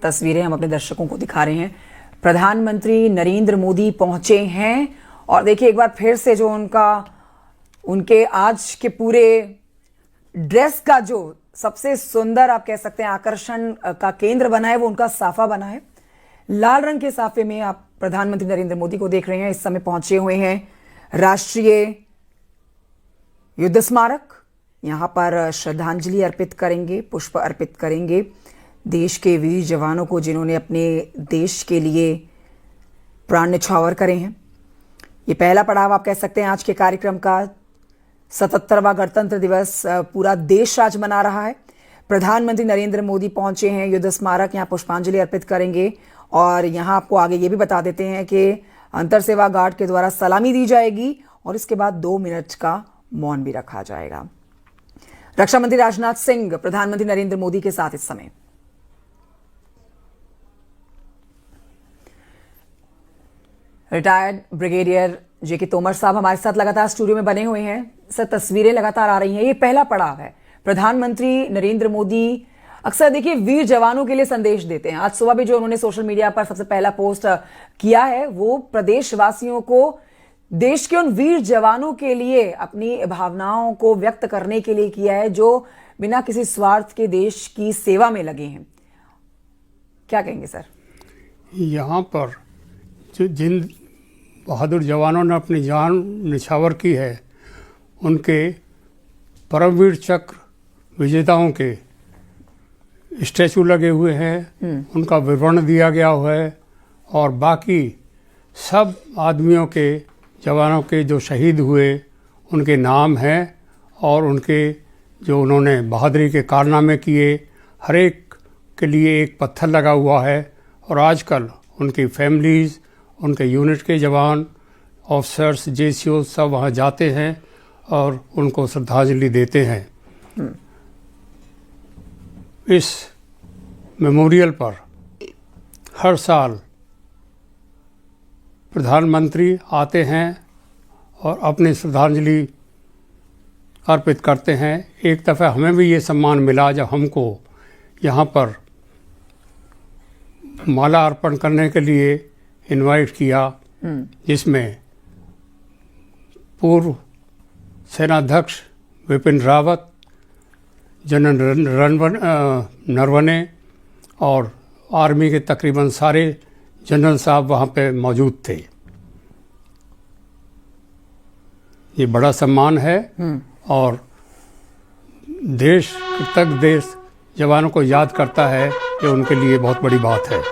तस्वीरें हम अपने दर्शकों को दिखा रहे हैं। प्रधानमंत्री नरेंद्र मोदी पहुंचे हैं और देखिए एक बार फिर से जो उनके आज के पूरे ड्रेस का जो सबसे सुंदर आप कह सकते हैं आकर्षण का केंद्र बना है वो उनका साफा बना है। लाल रंग के साफे में आप प्रधानमंत्री नरेंद्र मोदी को देख रहे हैं। इस समय पहुंचे हुए हैं राष्ट्रीय युद्ध स्मारक। यहां पर श्रद्धांजलि अर्पित करेंगे, पुष्प अर्पित करेंगे देश के वीर जवानों को जिन्होंने अपने देश के लिए प्राण न्यौछावर करे हैं। ये पहला पड़ाव आप कह सकते हैं आज के कार्यक्रम का। 77वां गणतंत्र दिवस पूरा देश आज मना रहा है। प्रधानमंत्री नरेंद्र मोदी पहुंचे हैं युद्ध स्मारक, यहाँ पुष्पांजलि अर्पित करेंगे और यहाँ आपको आगे ये भी बता देते हैं कि अंतर सेवा गार्ड के द्वारा सलामी दी जाएगी और इसके बाद 2 मिनट का मौन भी रखा जाएगा। रक्षा मंत्री राजनाथ सिंह प्रधानमंत्री नरेंद्र मोदी के साथ इस समय। रिटायर्ड ब्रिगेडियर जेके तोमर साहब हमारे साथ लगातार स्टूडियो में बने हुए हैं। सर, तस्वीरें लगातार आ रही हैं। ये पहला पड़ाव है। प्रधानमंत्री नरेंद्र मोदी अक्सर देखिए वीर जवानों के लिए संदेश देते हैं। आज सुबह भी जो उन्होंने सोशल मीडिया पर सबसे पहला पोस्ट किया है वो प्रदेशवासियों को देश के उन वीर जवानों के लिए अपनी भावनाओं को व्यक्त करने के लिए किया है जो बिना किसी स्वार्थ के देश की सेवा में लगे हैं। क्या कहेंगे सर? यहाँ पर जिन बहादुर जवानों ने अपनी जान निछावर की है उनके परमवीर चक्र विजेताओं के स्टैचू लगे हुए हैं, उनका विवरण दिया गया हुआ है और बाकी सब आदमियों के जवानों के जो शहीद हुए उनके नाम हैं और उनके जो उन्होंने बहादुरी के कारनामे किए हर एक के लिए एक पत्थर लगा हुआ है और आजकल उनकी फैमिलीज़, उनके यूनिट के जवान, ऑफिसर्स, जेसीओ सब वहाँ जाते हैं और उनको श्रद्धांजलि देते हैं। इस मेमोरियल पर हर साल प्रधानमंत्री आते हैं और अपनी श्रद्धांजलि अर्पित करते हैं। एक दफ़ा हमें भी ये सम्मान मिला जब हमको यहाँ पर माला अर्पण करने के लिए इनवाइट किया, जिसमें पूर्व सेनाध्यक्ष विपिन रावत, जनरल नरवणे और आर्मी के तकरीबन सारे जनरल साहब वहाँ पे मौजूद थे। ये बड़ा सम्मान है और देश, कृतज्ञ देश जवानों को याद करता है, ये उनके लिए बहुत बड़ी बात है।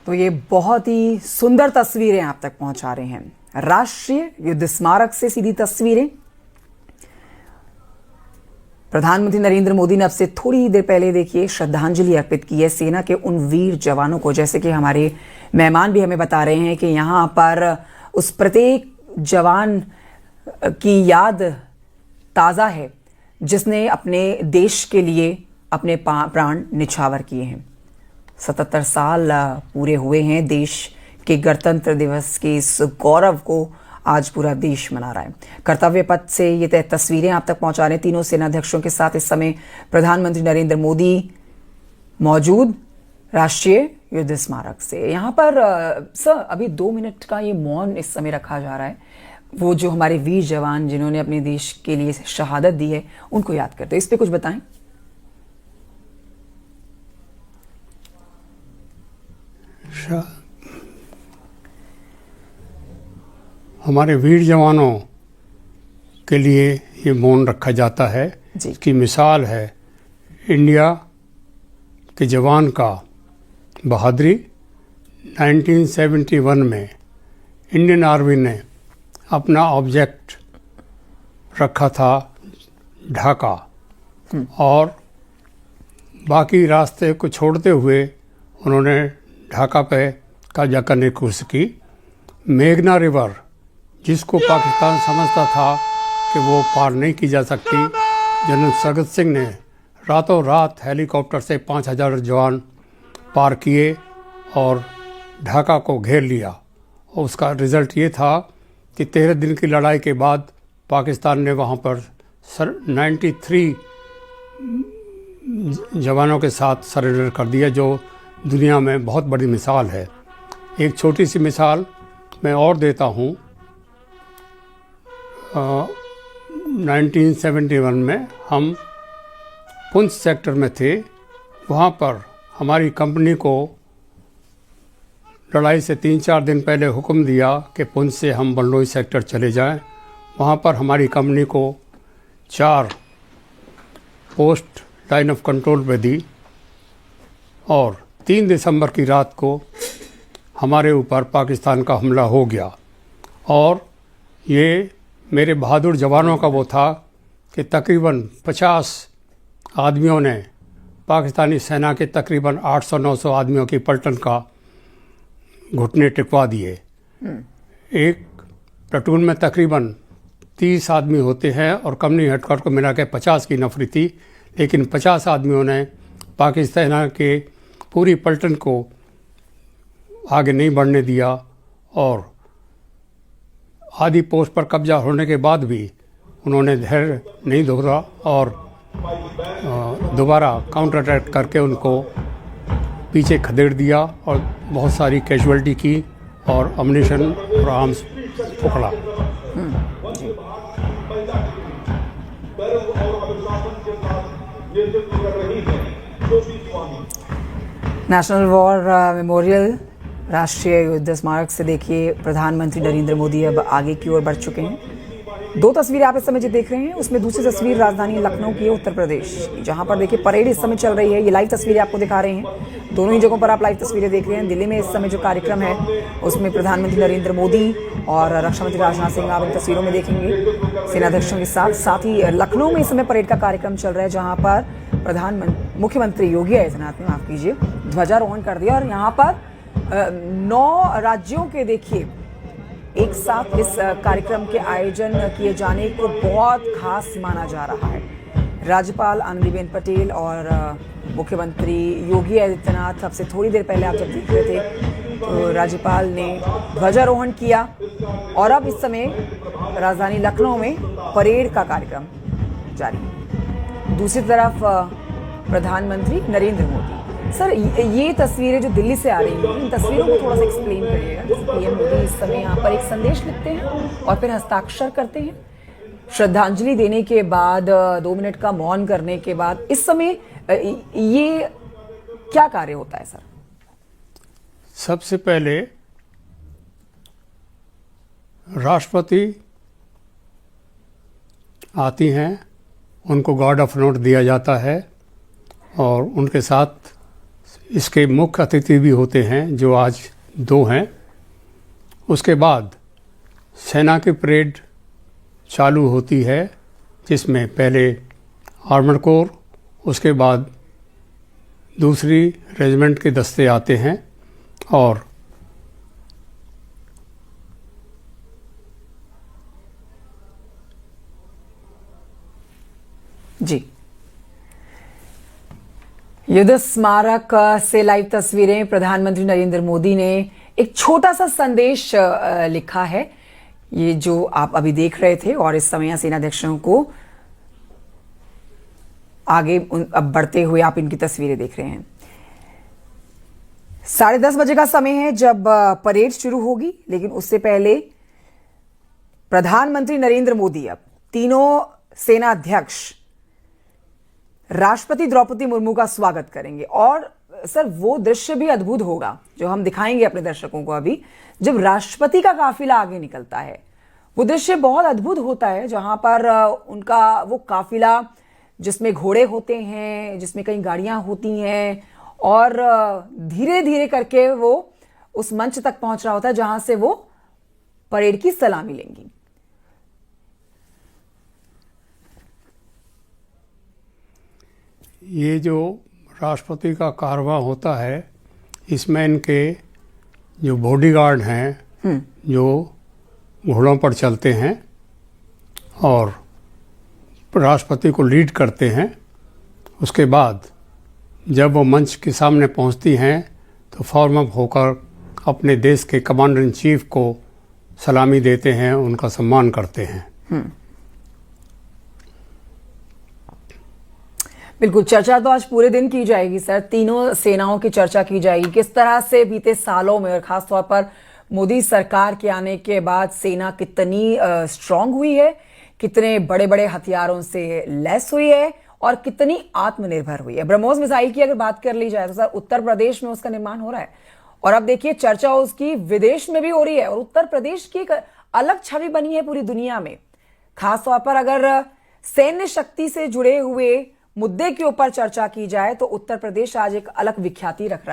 तो ये बहुत ही सुंदर तस्वीरें आप तक पहुंचा रहे हैं। राष्ट्रीय युद्ध स्मारक से सीधी तस्वीरें। प्रधानमंत्री नरेंद्र मोदी ने अब से थोड़ी देर पहले देखिए श्रद्धांजलि अर्पित की है सेना के उन वीर जवानों को। जैसे कि हमारे मेहमान भी हमें बता रहे हैं कि यहाँ पर उस प्रत्येक जवान की याद ताज़ा है जिसने अपने देश के लिए अपने प्राण न्यौछावर किए हैं। 77 साल पूरे हुए हैं देश के गणतंत्र दिवस के इस गौरव को आज पूरा देश मना रहा है। कर्तव्य पथ से ये तस्वीरें आप तक पहुंचा रहे हैं तीनों सेनाध्यक्षों के साथ। इस समय प्रधानमंत्री नरेंद्र मोदी मौजूद राष्ट्रीय युद्ध स्मारक से। यहाँ पर सर अभी 2 मिनट का ये मौन इस समय रखा जा रहा है। वो जो हमारे वीर जवान जिन्होंने अपने देश के लिए शहादत दी है उनको याद करते हैं। इस पे कुछ बताएं। हमारे वीर जवानों के लिए ये मौन रखा जाता है। जी। इसकी मिसाल है इंडिया के जवान का बहादुरी। 1971 में इंडियन आर्मी ने अपना ऑब्जेक्ट रखा था ढाका, और बाकी रास्ते को छोड़ते हुए उन्होंने ढाका पे कब्जा करने की कोशिश की। मेघना रिवर, जिसको पाकिस्तान समझता था कि वो पार नहीं की जा सकती, जनरल सगत सिंह ने रातों रात हेलीकॉप्टर से 5000 जवान पार किए और ढाका को घेर लिया। और उसका रिज़ल्ट ये था कि 13 दिन की लड़ाई के बाद पाकिस्तान ने वहाँ पर 93 जवानों के साथ सरेंडर कर दिया, जो दुनिया में बहुत बड़ी मिसाल है। एक छोटी सी मिसाल मैं और देता हूँ। 1971 में हम पुंछ सेक्टर में थे। वहाँ पर हमारी कंपनी को लड़ाई से 3-4 दिन पहले हुक्म दिया कि पुंछ से हम बलनोई सेक्टर चले जाएं। वहाँ पर हमारी कंपनी को 4 पोस्ट लाइन ऑफ कंट्रोल पे दी, और 3 दिसंबर की रात को हमारे ऊपर पाकिस्तान का हमला हो गया। और ये मेरे बहादुर जवानों का वो था कि तकरीबन 50 आदमियों ने पाकिस्तानी सेना के तकरीबन 800-900 आदमियों की पलटन का घुटने टिकवा दिए। एक प्लाटून में तकरीबन 30 आदमी होते हैं और कंपनी हेडक्वार्टर को मिला के 50 की नफरी थी, लेकिन 50 आदमियों ने पाकिस्तान के पूरी पलटन को आगे नहीं बढ़ने दिया, और आधी पोस्ट पर कब्जा होने के बाद भी उन्होंने धैर्य नहीं दोहरा और दोबारा काउंटर अटैक करके उनको पीछे खदेड़ दिया और बहुत सारी कैजुअल्टी की और अम्यूनिशन और आर्म्स पकड़ा। नेशनल वॉर मेमोरियल राष्ट्रीय युद्ध स्मारक से देखिए प्रधानमंत्री नरेंद्र मोदी अब आगे की ओर बढ़ चुके हैं। 2 तस्वीरें आप इस समय जो देख रहे हैं, उसमें दूसरी तस्वीर राजधानी लखनऊ की है, उत्तर प्रदेश, जहां पर देखिए परेड इस समय चल रही है। ये लाइव तस्वीरें आपको दिखा रहे हैं। दोनों ही जगहों पर आप लाइव तस्वीरें देख रहे हैं। दिल्ली में इस समय जो कार्यक्रम है उसमें प्रधानमंत्री नरेंद्र मोदी और रक्षा मंत्री राजनाथ सिंह आप इन तस्वीरों में देखेंगे सेनाध्यक्षों के साथ। साथ ही लखनऊ में इस समय परेड का कार्यक्रम चल रहा है, जहाँ पर मुख्यमंत्री योगी आदित्यनाथ ने, माफ कीजिए, ध्वजारोहण कर दिया। और यहाँ पर 9 राज्यों के देखिए एक साथ इस कार्यक्रम के आयोजन किए जाने को बहुत खास माना जा रहा है। राज्यपाल आनंदीबेन पटेल और मुख्यमंत्री योगी आदित्यनाथ, अब से थोड़ी देर पहले आप जब देख रहे थे तो राज्यपाल ने ध्वजारोहण किया, और अब इस समय राजधानी लखनऊ में परेड का कार्यक्रम जारी है। दूसरी तरफ प्रधानमंत्री नरेंद्र मोदी। सर, ये तस्वीरें जो दिल्ली से आ रही हैं, इन तस्वीरों को थोड़ा सा एक्सप्लेन करिएगा। पीएम मोदी इस समय यहाँ पर एक संदेश लिखते हैं और फिर हस्ताक्षर करते हैं। श्रद्धांजलि देने के बाद 2 मिनट का मौन करने के बाद इस समय ये क्या कार्य होता है सर? सबसे पहले राष्ट्रपति आती हैं, उनको गार्ड ऑफ ऑनर दिया जाता है, और उनके साथ इसके मुख्य अतिथि भी होते हैं जो आज 2 हैं। उसके बाद सेना की परेड चालू होती है, जिसमें पहले आर्मर कोर, उसके बाद दूसरी रेजिमेंट के दस्ते आते हैं, और जी, युद्ध स्मारक से लाइव तस्वीरें। प्रधानमंत्री नरेंद्र मोदी ने एक छोटा सा संदेश लिखा है, ये जो आप अभी देख रहे थे, और इस समय सेनाध्यक्षों को आगे अब बढ़ते हुए आप इनकी तस्वीरें देख रहे हैं। 10:30 बजे का समय है जब परेड शुरू होगी, लेकिन उससे पहले प्रधानमंत्री नरेंद्र मोदी अब तीनों सेनाध्यक्ष राष्ट्रपति द्रौपदी मुर्मू का स्वागत करेंगे। और सर, वो दृश्य भी अद्भुत होगा जो हम दिखाएंगे अपने दर्शकों को अभी, जब राष्ट्रपति का काफिला आगे निकलता है वो दृश्य बहुत अद्भुत होता है जहां पर उनका वो काफिला जिसमें घोड़े होते हैं, जिसमें कई गाड़ियां होती हैं और धीरे धीरे करके वो उस मंच तक पहुंच रहा होता है जहां से वो परेड की सलामी लेंगी। ये जो राष्ट्रपति का कारवां होता है इसमें इनके जो बॉडीगार्ड हैं जो घोड़ों पर चलते हैं और राष्ट्रपति को लीड करते हैं, उसके बाद जब वो मंच के सामने पहुंचती हैं तो फॉर्म अप होकर अपने देश के कमांडर इन चीफ को सलामी देते हैं, उनका सम्मान करते हैं। बिल्कुल, चर्चा तो आज पूरे दिन की जाएगी सर, तीनों सेनाओं की चर्चा की जाएगी, किस तरह से बीते सालों में और खासतौर पर मोदी सरकार के आने के बाद सेना कितनी स्ट्रांग हुई है, कितने बड़े बड़े हथियारों से लैस हुई है और कितनी आत्मनिर्भर हुई है। ब्रह्मोस मिसाइल की अगर बात कर ली जाए तो सर उत्तर प्रदेश में उसका निर्माण हो रहा है और अब देखिए चर्चा उसकी विदेश में भी हो रही है और उत्तर प्रदेश की एक अलग छवि बनी है पूरी दुनिया में। खासतौर पर अगर सैन्य शक्ति से जुड़े हुए मुद्दे के ऊपर चर्चा की जाए तो उत्तर प्रदेश आज एक अलग विख्याति रख रहा है।